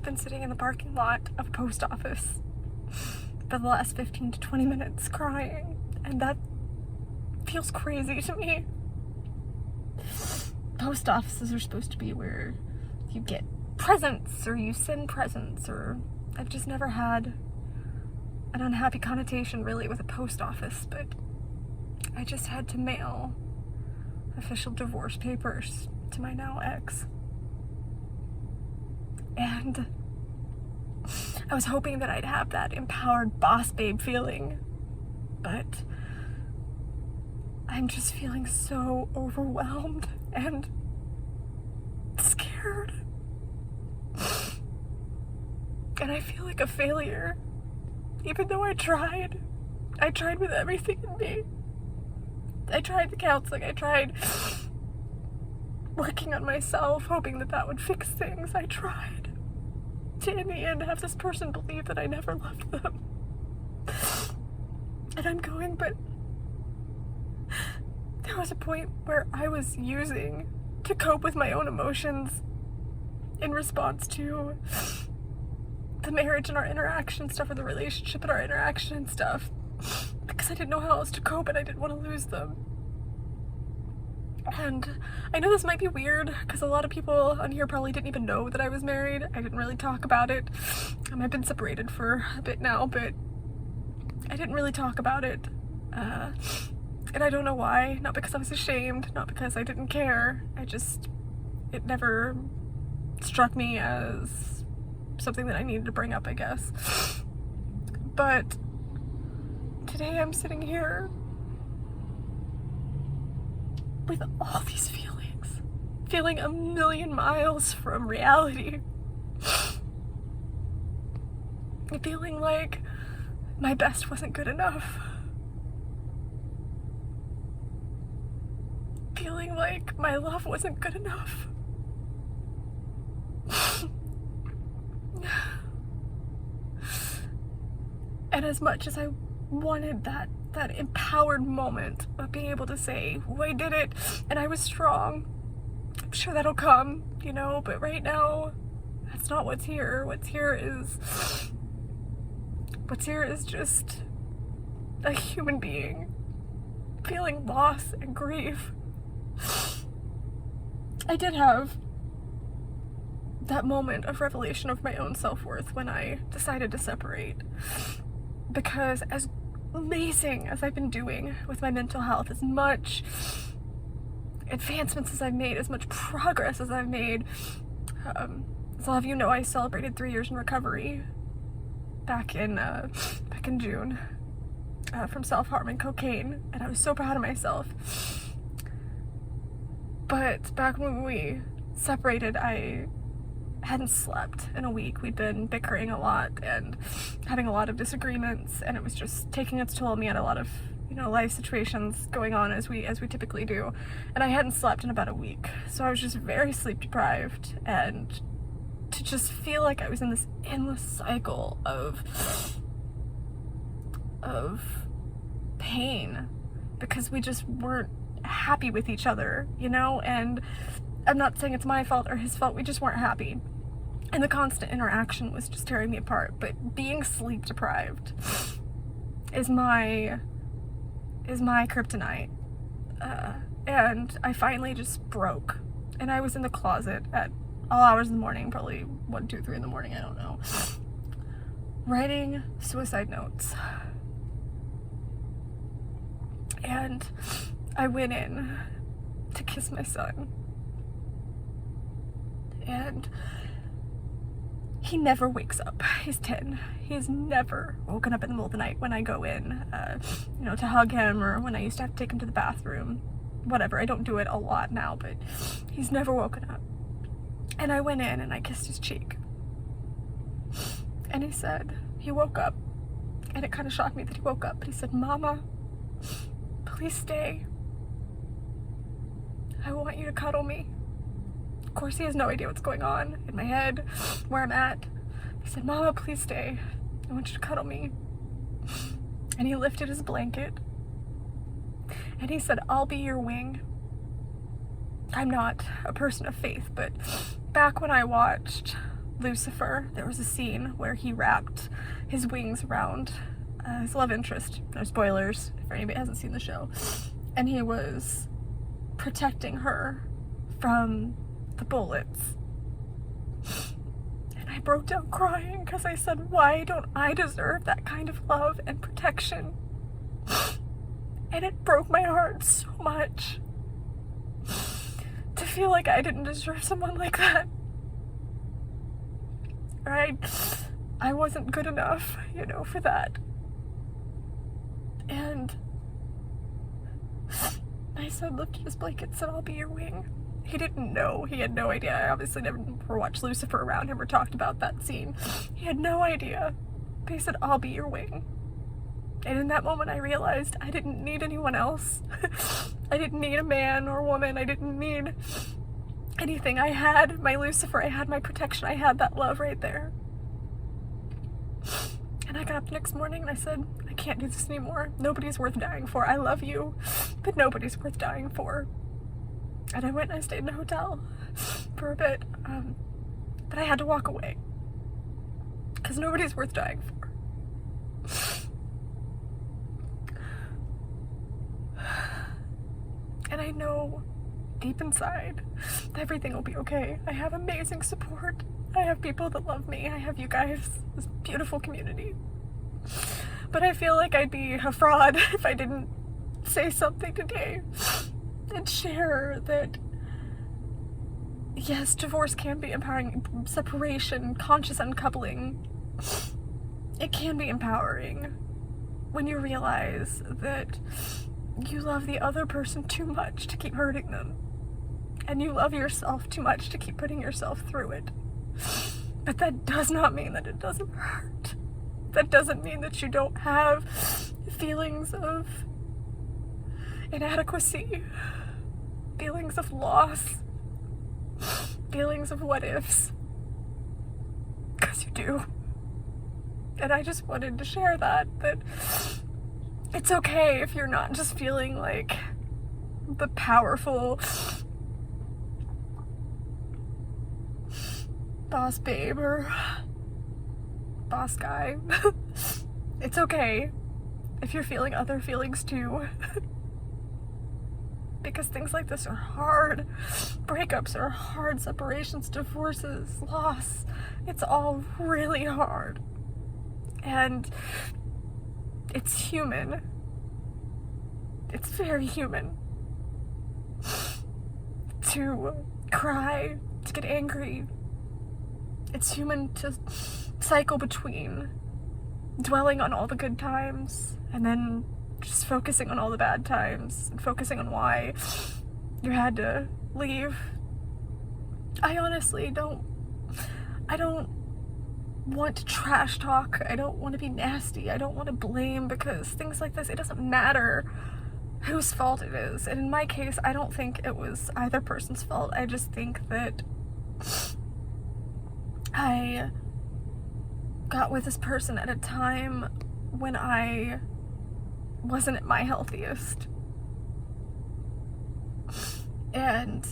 been sitting in the parking lot of a post office for the last 15 to 20 minutes crying, and that feels crazy to me. Post offices are supposed to be where you get presents or you send presents, or I've just never had an unhappy connotation really with a post office, but I just had to mail official divorce papers to my now ex. And I was hoping that I'd have that empowered boss babe feeling, but I'm just feeling so overwhelmed and scared. And I feel like a failure, even though I tried. I tried with everything in me. I tried the counseling, I tried working on myself, hoping that that would fix things. I tried to, in the end, have this person believe that I never loved them. And I'm going, but there was a point where I was using to cope with my own emotions in response to the marriage and our interaction stuff, or the relationship and our interaction and stuff, because I didn't know how else to cope and I didn't want to lose them. And I know this might be weird because a lot of people on here probably didn't even know that I was married. I didn't really talk about it. I've been separated for a bit now, but I didn't really talk about it. And I don't know why. Not because I was ashamed, not because I didn't care. It never struck me as something that I needed to bring up, I guess. But today I'm sitting here with all these feelings, feeling a million miles from reality. Feeling like my best wasn't good enough. Feeling like my love wasn't good enough. And as much as I wanted that empowered moment of being able to say, oh, I did it, and I was strong, I'm sure that'll come, you know, but right now, that's not what's here. What's here is just a human being feeling loss and grief. I did have that moment of revelation of my own self-worth when I decided to separate, because as amazing as I've been doing with my mental health, as much advancements as I've made, as much progress as I've made, as a lot of you know, I celebrated 3 years in recovery back in June from self-harm and cocaine, and I was so proud of myself. But back when we separated, I hadn't slept in a week. We'd been bickering a lot and having a lot of disagreements, and it was just taking its toll on me. I had a lot of, you know, life situations going on as we typically do, and I hadn't slept in about a week. So I was just very sleep deprived, and to just feel like I was in this endless cycle of pain because we just weren't happy with each other, you know. And I'm not saying it's my fault or his fault, we just weren't happy, and the constant interaction was just tearing me apart. But being sleep deprived is my kryptonite, and I finally just broke, and I was in the closet at all hours of the morning, probably 1, 2, 3 in the morning, I don't know, writing suicide notes. And I went in to kiss my son, and he never wakes up. He's 10. He's never woken up in the middle of the night when I go in, you know, to hug him, or when I used to have to take him to the bathroom, whatever. I don't do it a lot now, but he's never woken up. And I went in and I kissed his cheek, and he said, he woke up, and it kind of shocked me that he woke up, but he said, "Mama, please stay. I want you to cuddle me." Of course, he has no idea what's going on in my head, where I'm at. He said, "Mama, please stay. I want you to cuddle me." And he lifted his blanket, and he said, "I'll be your wing." I'm not a person of faith, but back when I watched Lucifer, there was a scene where he wrapped his wings around his love interest. No spoilers if anybody hasn't seen the show. And he was protecting her from the bullets. And I broke down crying because I said, why don't I deserve that kind of love and protection? And it broke my heart so much to feel like I didn't deserve someone like that. Right? I wasn't good enough, for that. And I said, lift his blankets and I'll be your wing. He didn't know. He had no idea. I obviously never watched Lucifer around him or talked about that scene. He had no idea. But he said, I'll be your wing. And in that moment I realized I didn't need anyone else. I didn't need a man or woman. I didn't need anything. I had my Lucifer. I had my protection. I had that love right there. And I got up the next morning and I said, I can't do this anymore. Nobody's worth dying for. I love you, but nobody's worth dying for. And I went and I stayed in a hotel for a bit. But I had to walk away. Because nobody's worth dying for. And I know deep inside everything will be okay. I have amazing support. I have people that love me. I have you guys, this beautiful community. But I feel like I'd be a fraud if I didn't say something today and share that, yes, divorce can be empowering. Separation, conscious uncoupling, it can be empowering when you realize that you love the other person too much to keep hurting them. And you love yourself too much to keep putting yourself through it. But that does not mean that it doesn't hurt. That doesn't mean that you don't have feelings of inadequacy, feelings of loss, feelings of what ifs. Because you do. And I just wanted to share that it's okay if you're not just feeling like the powerful boss babe or boss guy. It's okay if you're feeling other feelings too. Because things like this are hard. Breakups are hard. Separations, divorces, loss. It's all really hard. And it's human. It's very human to cry, to get angry. It's human to cycle between dwelling on all the good times and then just focusing on all the bad times and focusing on why you had to leave. I honestly don't want to trash talk. I don't want to be nasty. I don't want to blame, because things like this, it doesn't matter whose fault it is. And in my case, I don't think it was either person's fault. I just think that I got with this person at a time when I wasn't at my healthiest. And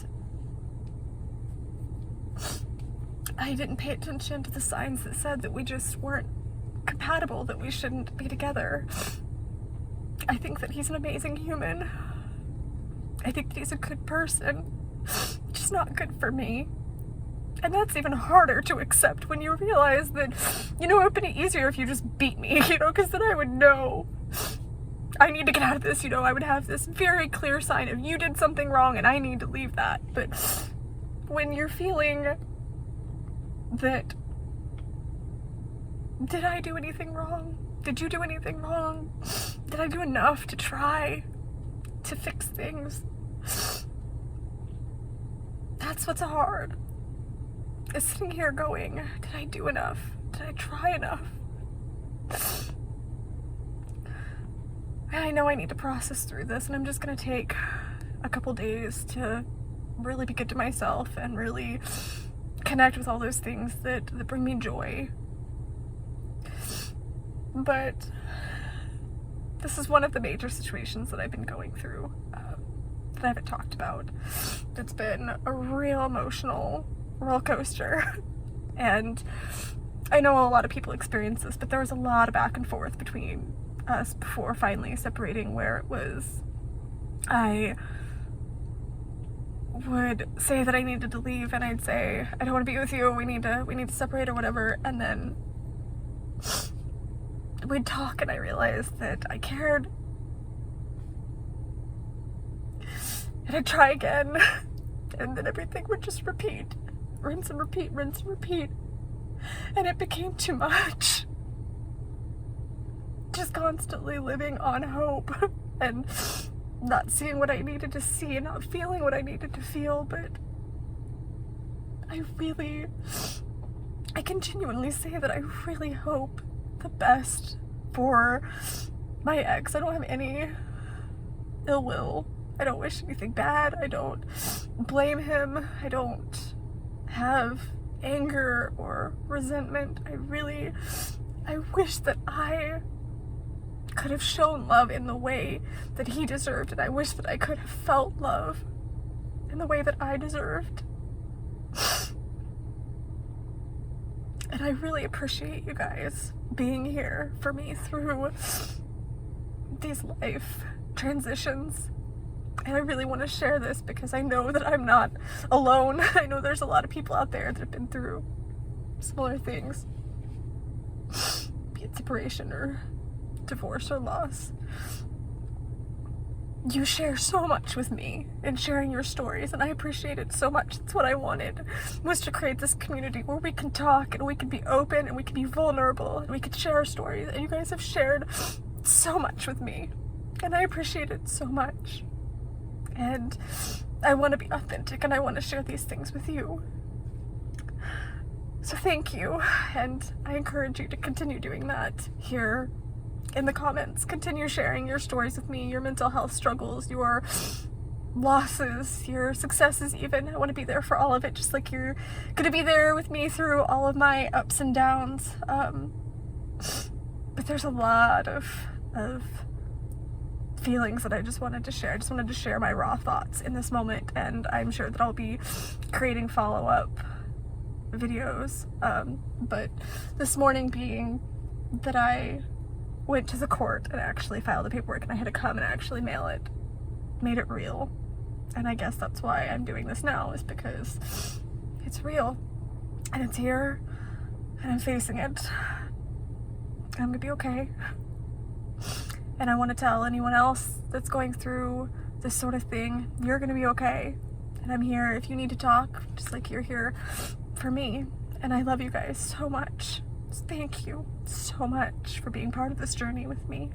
I didn't pay attention to the signs that said that we just weren't compatible, that we shouldn't be together. I think that he's an amazing human. I think that he's a good person, just not good for me. And that's even harder to accept when you realize that, it would be easier if you just beat me, because then I would know I need to get out of this, I would have this very clear sign of you did something wrong and I need to leave that. But when you're feeling that, did I do anything wrong? Did you do anything wrong? Did I do enough to try to fix things? That's what's hard. Is sitting here going, did I do enough? Did I try enough? And I know I need to process through this, and I'm just gonna take a couple days to really be good to myself and really connect with all those things that bring me joy. But this is one of the major situations that I've been going through that I haven't talked about. It's been a real emotional roller coaster. And I know a lot of people experience this, but there was a lot of back and forth between us before finally separating, where it was, I would say that I needed to leave, and I'd say, I don't want to be with you, we need to separate or whatever, and then we'd talk and I realized that I cared. And I'd try again, and then everything would just repeat. Rinse and repeat, rinse and repeat. And it became too much. Just constantly living on hope and not seeing what I needed to see and not feeling what I needed to feel, but I can genuinely say that I really hope the best for my ex. I don't have any ill will. I don't wish anything bad. I don't blame him. I don't have anger or resentment. I wish that I could have shown love in the way that he deserved, and I wish that I could have felt love in the way that I deserved. And I really appreciate you guys being here for me through these life transitions. And I really want to share this because I know that I'm not alone. I know there's a lot of people out there that have been through similar things, be it separation or divorce or loss. You share so much with me in sharing your stories, and I appreciate it so much. It's what I wanted, was to create this community where we can talk and we can be open and we can be vulnerable and we can share our stories. And you guys have shared so much with me, and I appreciate it so much. And I want to be authentic and I want to share these things with you. So thank you, and I encourage you to continue doing that here in the comments. Continue sharing your stories with me, your mental health struggles, your losses, your successes even. I want to be there for all of it, just like you're going to be there with me through all of my ups and downs. But there's a lot of feelings that I just wanted to share. I just wanted to share my raw thoughts in this moment, and I'm sure that I'll be creating follow-up videos. But this morning being that I went to the court and actually filed the paperwork, and I had to come and actually mail it, made it real. And I guess that's why I'm doing this now, is because it's real and it's here and I'm facing it. I'm gonna be okay. And I want to tell anyone else that's going through this sort of thing, you're gonna be okay. And I'm here if you need to talk, just like you're here for me. And I love you guys so much. Thank you so much for being part of this journey with me.